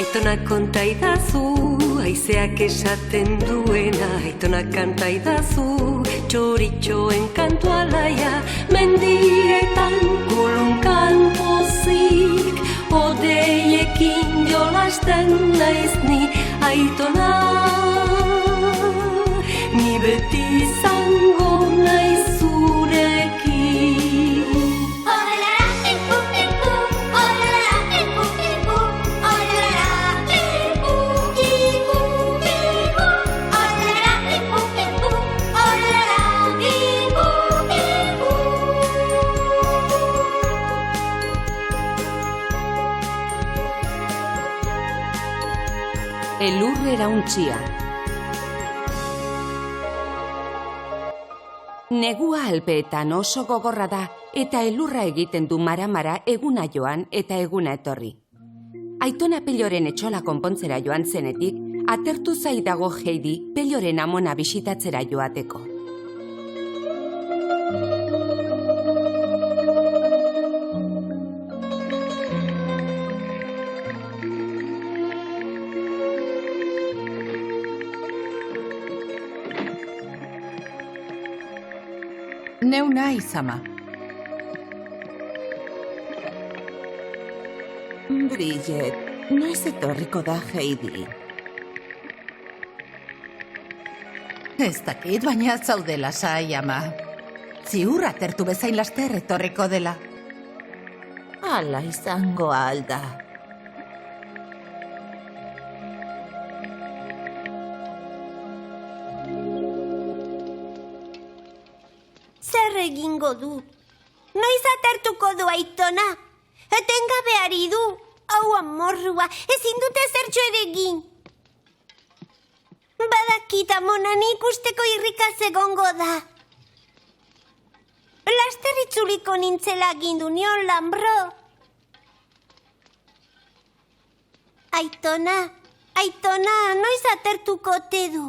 Aitonak konta idazu, haizeak esaten duena. Aitonak kanta idazu, txoritxoen kantu alaia. Mendietan kulunkan pozik, odeiekin jolasten naiz ni. Aitona, ni beti izango naiz zurekin. Elurrera untxia. Negua alpeetan oso gogorra da eta elurra egiten du mara-mara eguna joan eta eguna etorri. Aitona Pelloren etxola konpontzera joan zenetik, atertu zaidago Heidi Pelloren amona bisitatzera joateko. Neu naiz, ama. Bridget, noiz etorriko da Heidi? Ez dakit, baina zaude lasai, ama. Ziur atertu bezain laster etorriko dela. Hala izango alda. Zer egingo du? Noiz atertuko du Aitona? Etengabe ari du. Hau amorrua, ezin dute zertxo ere egin. Badakit amona nik usteko irrikaz egongo da. Laster itzuliko nintzela agindu nion Lambro. Aitona, noiz atertuko te du?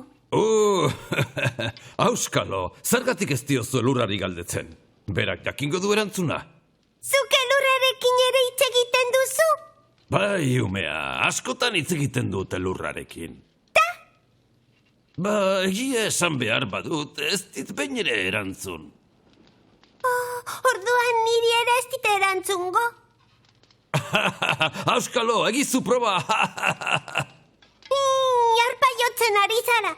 Auskalo, zergatik ez diozu elurrari galdetzen? Berak jakingo du erantzuna. Zuk elurrarekin ere hitz egiten duzu? Bai, umea, askotan hitz egiten dut elurrarekin. Ta? Egia esan behar badut, ez dit behin ere erantzun. Orduan niri ere ez dit erantzungo? Auskalo, egizu proba! Arpa jotzen ari zara.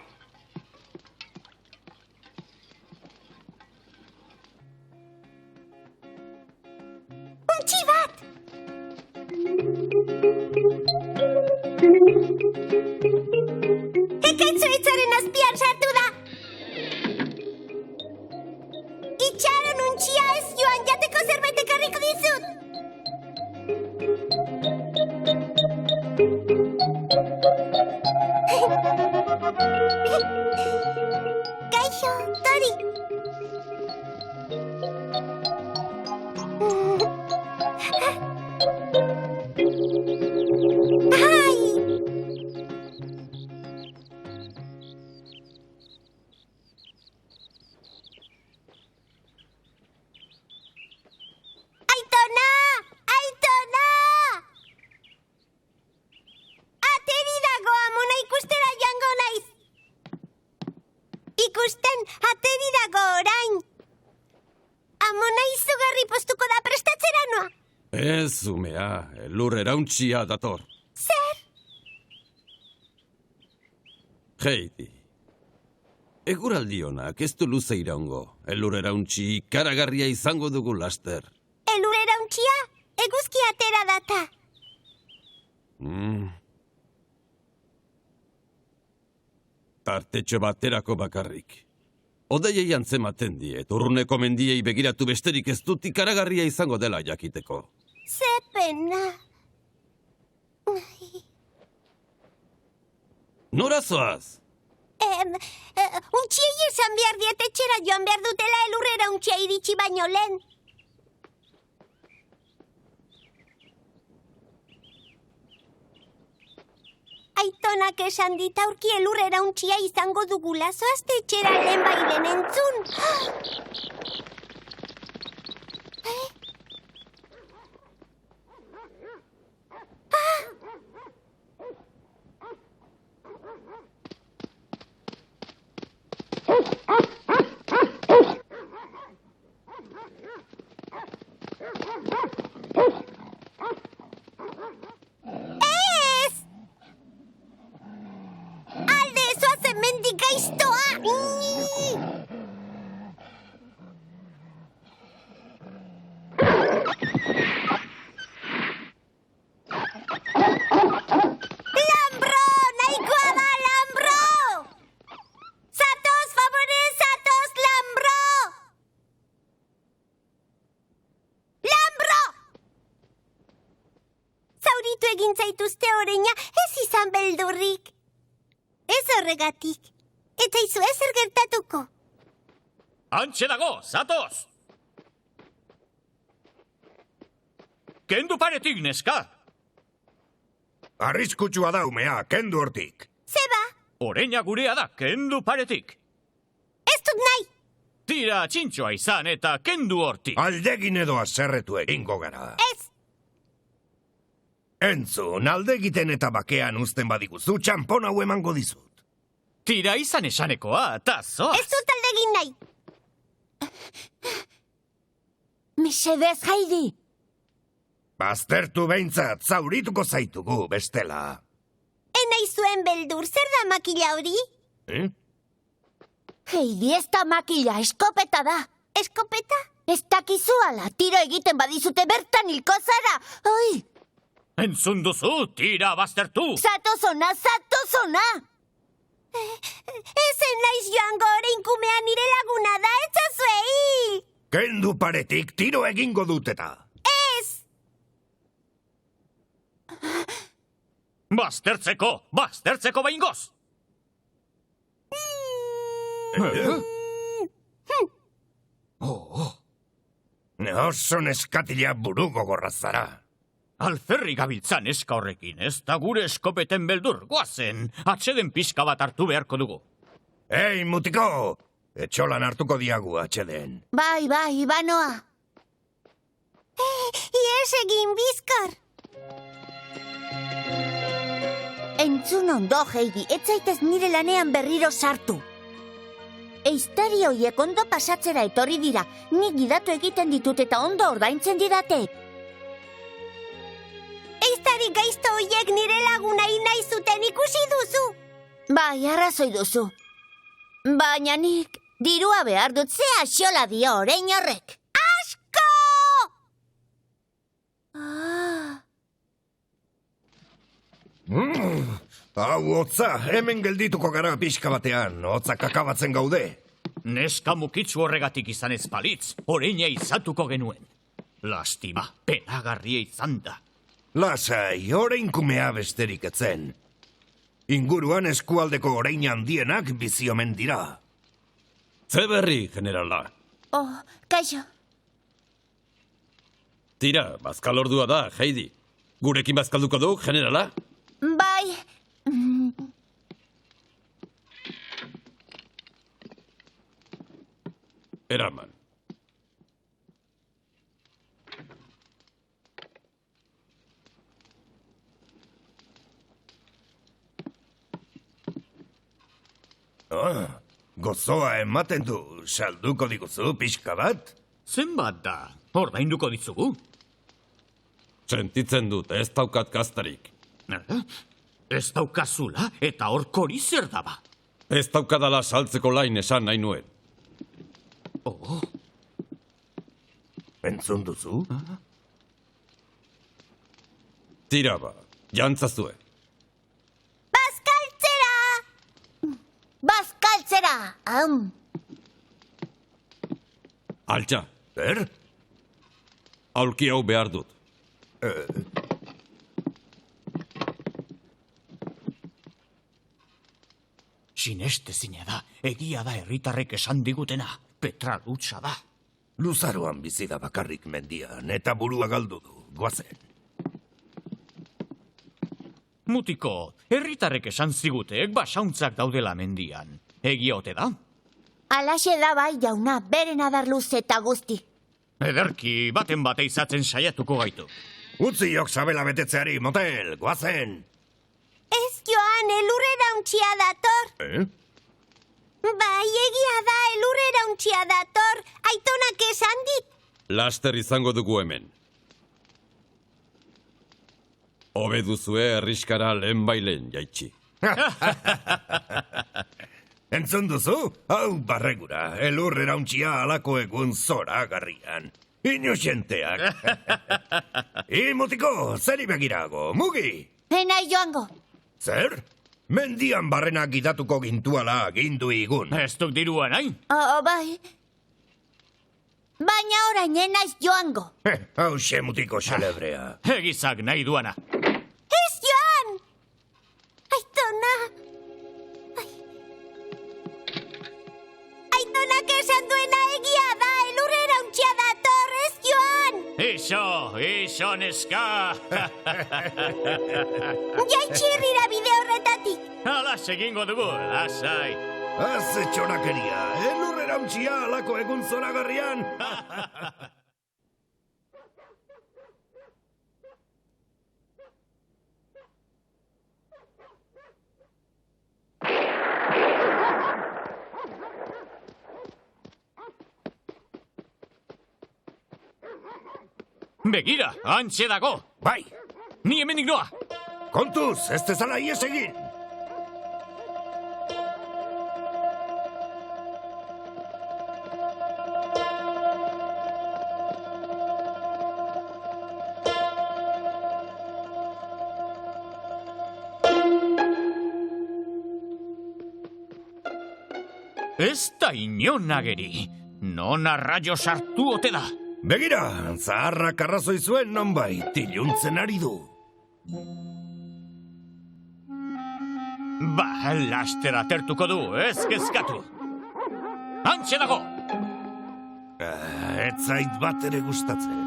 Untxi bat! Ekaitzu itzaren azpian sartu da! Itxaron untxia ez joan jateko zerbait ekarriko dizut! Kaixo, Tori! Ai! Aitona! Ateri dago amona ikustera joango naiz. Ikusten, ateri dago orain. Amona izugarri postuko da prestatzera noa. Ez, umea, elur erauntxia dator. Zer? Heidi, eguraldi honak ez du luze iraungo. Elur erauntxi ikaragarria izango dugu laster. Elur erauntxia? Eguzki atera data. Tartetxo baterako bakarrik. Odeiei antzematen diet, urruneko mendiei begiratu besterik ez dut ikaragarria izango dela jakiteko. Ze pena. nora zoaz? Untxiei esan behar diet etxera joan behar dutela elurrera untxia iritsi baino lehen. Aitonak esan dit aurki elurrera untxia izango dugula, zoazte etxera lehen bailen entzun. Alde, zoazen mendik gaiztoa! Lambro! Nahikoa da, Lambro! Zatoz, favorez, zatoz, Lambro! Lambro! Zauritu egin zaituzte oreina, ez izan beldurrik. Ez horregatik. Eta izu ezer gertatuko. Hantxe dago, zatoz! Kendu paretik, neska! Arriskutsua da umea, kendu hortik. Zeba, Oreina gurea da, kendu paretik! ez dut nahi. Tira txintxoa izan eta kendu hortik! Aldegin edo azerretu egingo gara. Ez, Entzun, alde egiten eta bakean uzten badiguzu, txampon hau emango dizut. Tira izan esanekoa, eta zoaz! ez dut aldegin nahi. Mesedez, Heidi! Baztertu behintzat, zaurituko zaitugu, bestela. Enai zuen beldur, zer da makila hori? Heidi, ez da makila, eskopeta da. Eskopeta? Ez dakizu ala, tiro egiten badizute bertan hilko zara. Oi, Entzun duzu, tira baztertu! zatozona, zatozona! Ezen naiz joango orain kumea nire laguna da, etzazue hil! Kendu paretik tiro egingo dut eta. Ez! Baztertzeko behingoz! Oso neskatila buru gogorra zara. Alferri gabiltzan eska horrekin, ez da gure eskopeten beldur, goazen, atxeden pixka bat hartu beharko dugu. Ei, mutiko! Etxolan hartuko diagu atxeden. Bai, banoa. Ies egin bizkor! Entzun ondo, Heidi, ez zaitez nire lanean berriro sartu. Eiztari hoiek ondo pasatzera etorri dira, nik gidatu egiten ditut eta ondo ordaintzen didate. Eiztari gaizto hoiek nire laguna nahi zuten ikusi duzu! Bai, arrazoi duzu. Baina nik dirua behar dut, ze axola dio orain horrek. Asko! Hau, hotza, hemen geldituko gara pixka batean, hotzak akabatzen gaude. Neska mukitzu horregatik izan ez balitz, oreina izatuko genuen. Lastima, penagarria izan da. Lasai, orain kumea besterik etzen. Inguruan eskualdeko orain handienak bizi omen dira. Ze berri, generala. Oh, kaixo. Tira, bazkal ordua da, Heidi. Gurekin bazkalduko du, generala? Bai, Eraman. Gozoa ematen du, salduko diguzu pixka bat? Zenbat da, ordainduko ditzugu? Sentitzen dut, ez daukat kastarik. Ez daukazula eta horkori zer daba. Ez daukadala saltzeko lain esan nahi nuen. Oh, Entzun duzu? Tira ba, jantzazue. Bazkaltzera! bazkaltzera. Altxa, Zer? aulki hau behar dut. Sinestezina da, egia da herritarrek esan digutena. Petra lutsa da. Luzaroan bizi da bakarrik mendian, eta burua galdu du, goazen. Mutiko, herritarrek esan zigutek basauntzak daudela mendian. Egia ote da? Alaxe da bai, jauna, beren adar luze eta guzti. Ederki, baten bate izatzen saiatuko gaitu. Utziok sabela betetzeari, motel, goazen! Ez joan, elurrera untxia dator. Bai, egia da, elurrera untxia dator. Aitonak esan dit. Laster izango dugu hemen. Hobe duzue herriskara lehenbailen jaitsi. Entzun duzu? Hau barregura, elurrera untxia alako egun zora garrian. Inusenteak. Mutiko, zeri begirago, mugi! Enai joango. Zer? Mendian barrenak gidatuko gintuala gindu igun. Ez duk dirua nahi? Bai. Baina orain enaiz joango. Hauxe mutiko celebrea. Egizak nahi duana. Ez joan! Aitona! Aitonak esan duena egia da, elurrera untxia dator, ez joan! Iso neska! Jaitsi herrira bide horretatik. Hala egingo dugu, lasai. Az etxonakeria, elurrera untxia alako egun zoragarrian. Begira, hantxe dago. Bai, Ni hemendik noa. kontuz, ez dezala ies egin. Ez da inon ageri. Non arraio sartu ote da. Begira, zaharrak arrazoi zuen nonbait, iluntzen ari du. Ba, laster atertuko du, ez kezkatu. Hantxe dago. Ez zait bat ere gustatzen.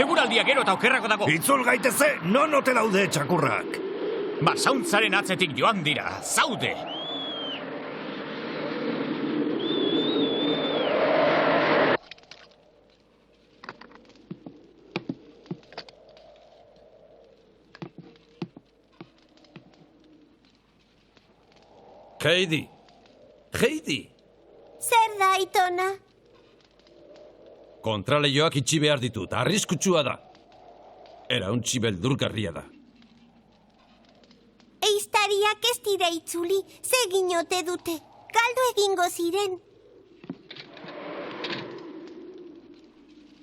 Eguraldia gero eta okerrako dago. Itzul gaiteze, non ote daude txakurrak. Basauntzaren atzetik joan dira, zaude. Heidi! Heidi! Zer da, Aitona? Kontraleioak itxi behar ditut, arriskutsua da. Erauntzi beldurgarria da. Eiztariak ez dira itzuli, ze ginote dute. Galdu egingo ziren.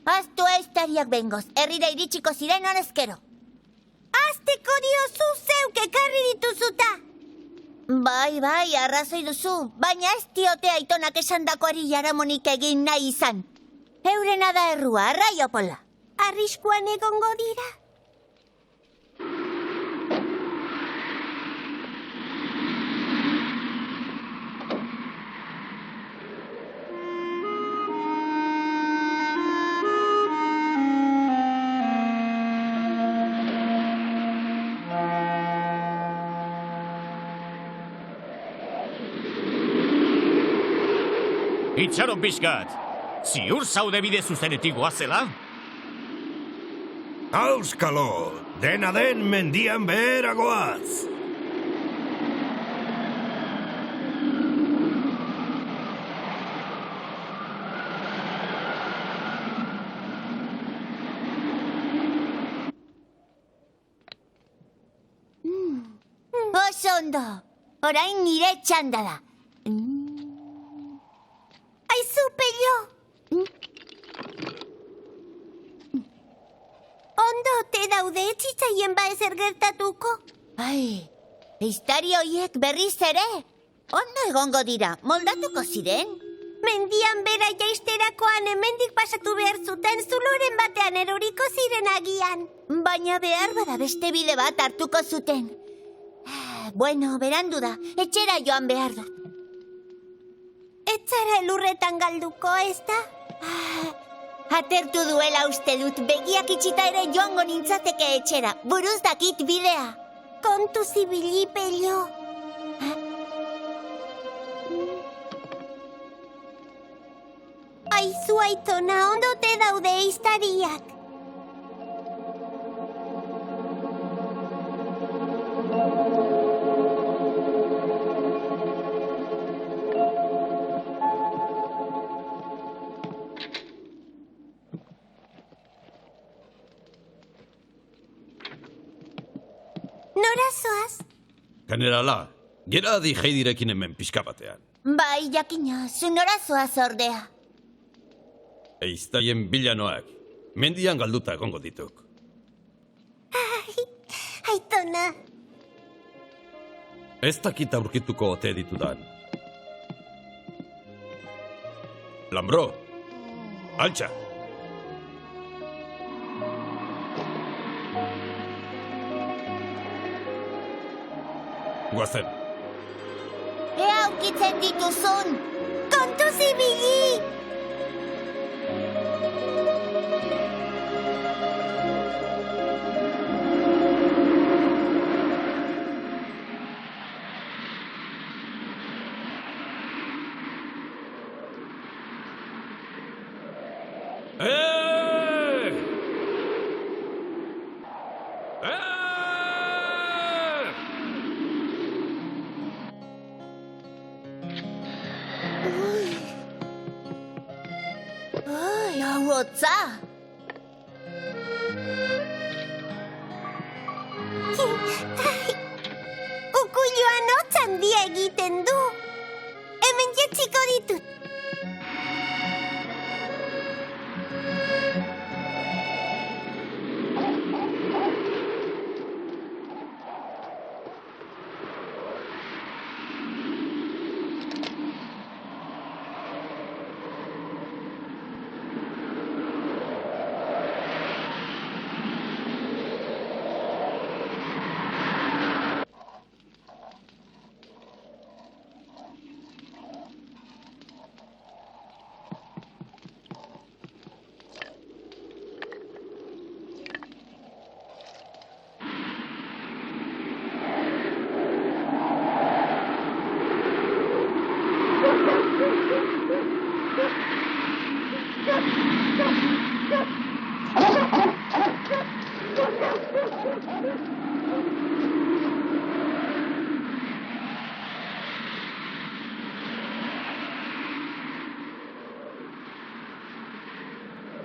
Aztu eiztariak bengoz, herrira iritsiko ziren honezkero. Azteko diozu zeuk ekarri dituzuta. Bai, arrazoi duzu, baina ez diote Aitonak esandakoari jaramonik egin nahi izan. Eurena da errua, arraiopola. Arriskuan egongo dira. Itxaron pixkat. Ziur zaude bide zuzenetik goazela? Auskalo, dena den mendian beheragoaz. Oso ondo, orain nire txanda da. Aizu, pello! Ondo te daude, txitzaien ba ezer gertatuko. Ai, Eiztari hoiek berriz ere? Ondo egongo dira, moldatuko ziren? Mendian bera jaisterakoan hemendik pasatu behar zuten zuloren batean eroriko ziren agian. Baina behar bada beste bide bat hartuko zuten. Bueno, berandu da, etxera joan behar dut. Ez zara elurretan galduko, ez da? Atertu duela uste dut, begiak itxita ere joango nintzateke etxera. Buruz dakit bidea. Kontu zibili, pello. Aizu, Aitona, ondo te daude eiztariak. Nora zoaz? Generala, gera adi Heidirekin hemen pixka batean. Bai, jakina, zu nora zoaz ordea. Eiztarien bilanoak, mendian galduta egongo dituk. Aitona. Ez dakit aurkituko ote ditudan. Lambro, altxa! Guazen. Ea aurkitzen dituzun! Kontu zibili! Hau hotza! Ukuiluan hotz handia egiten du. Hemen jetziko ditut.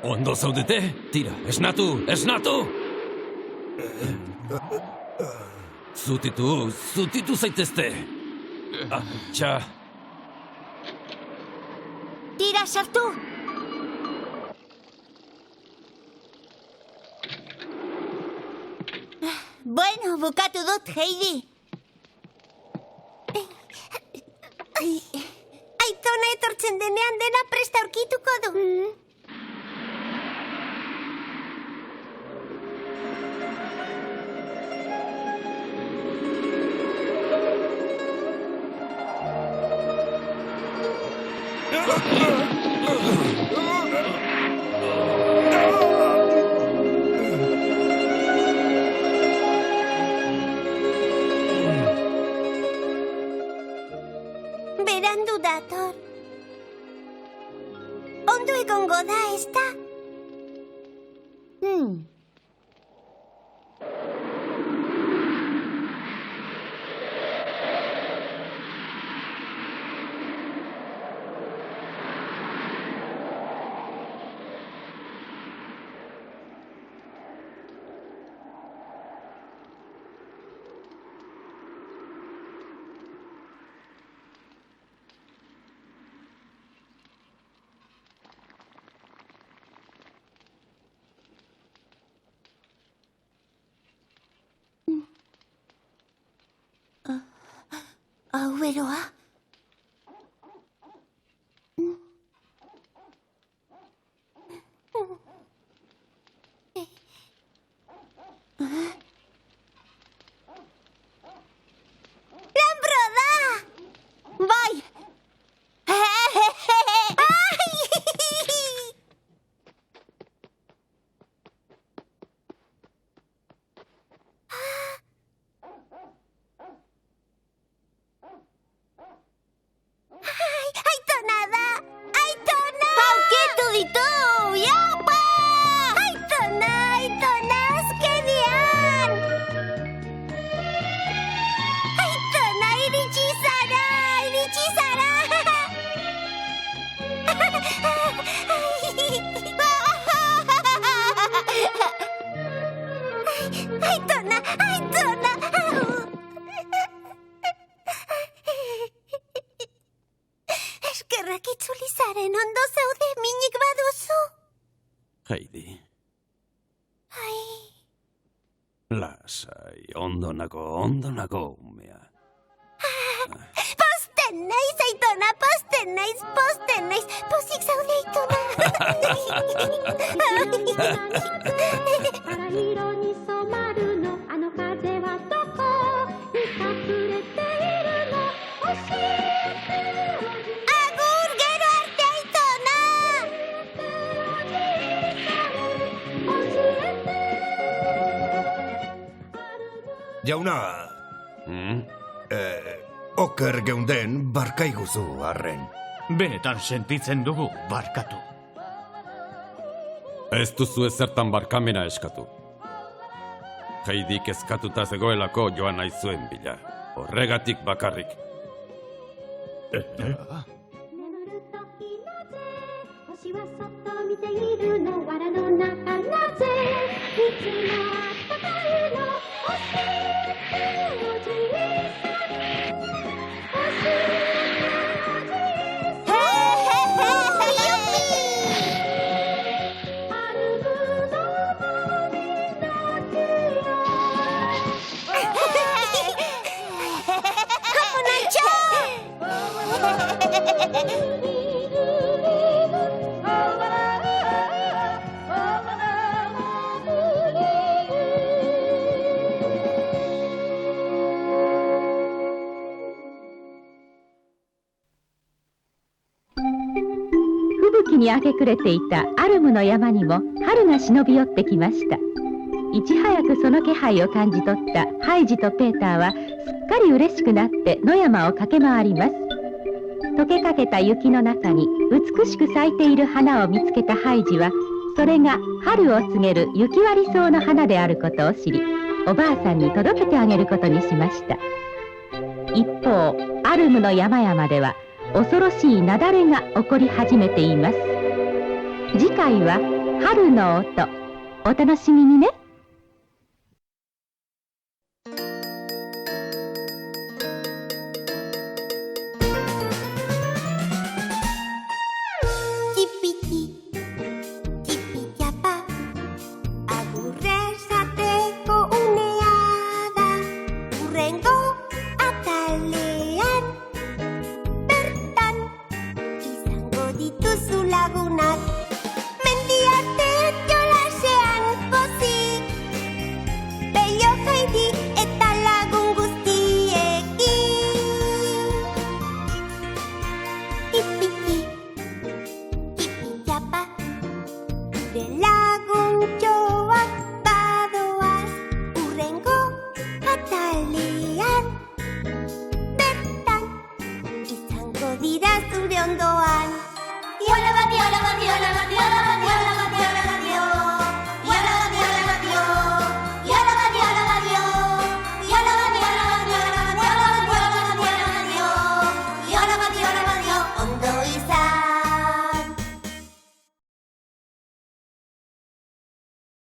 Ondo zaudete? Tira, esnatu, esnatu! Zutitu zaitezte. Txa. Tira, sartu! Bueno, bukatu dut, Heidi. Aitona etortzen denean dena presta aurkituko du. Berandu dator. Ondo egongo da, ez da? beroa? Lanbro da! Bai! Aitona da! Aitona! Aurkitu ditu! Jaupa! Aitona, Aitona, azkenean! Aitona, iritsi zara! Iritsi zara! Aitona, Aitona! Eskerrak itzuli zaren ondo zaude minik baduzu. Heidi, Ai, lasai, ondo nago, umea. posten naiz, Aitona, posten naiz. Pozik zaude, Aitona. 色に染まるのあの風はどこに隠れているの教えて Agur, gero arte, Aitona. Jauna, oker geunden barkaiguzu arren. Benetan sentitzen dugu barkatu. Ez duzu ezertan barkamena eskatu. Heidi kezkatuta zegoelako joan nahi zuen bila. Horregatik bakarrik. 眠るときなぜ星はそっと見ているの藁の中なぜいつもあったかいの教えておじいさん教えておじいさん 吹雪に明け暮れていたアルムの山にも春が忍び寄ってきました。いち早くその気配を感じ取ったハイジとペーターはすっかり嬉しくなって野山を駆け回ります。溶けかけた雪の中に美しく咲いている花を見つけたハイジは、それが春を告げる雪割り草の花であることを知り、おばあさんに届けてあげることにしました。一方、アルムの山々では恐ろしい雪崩が起こり始めています。次回は春の音、お楽しみにね。Dira zure ondoan. Diola bati, diola bati, diola bati, diola bati, diola bati.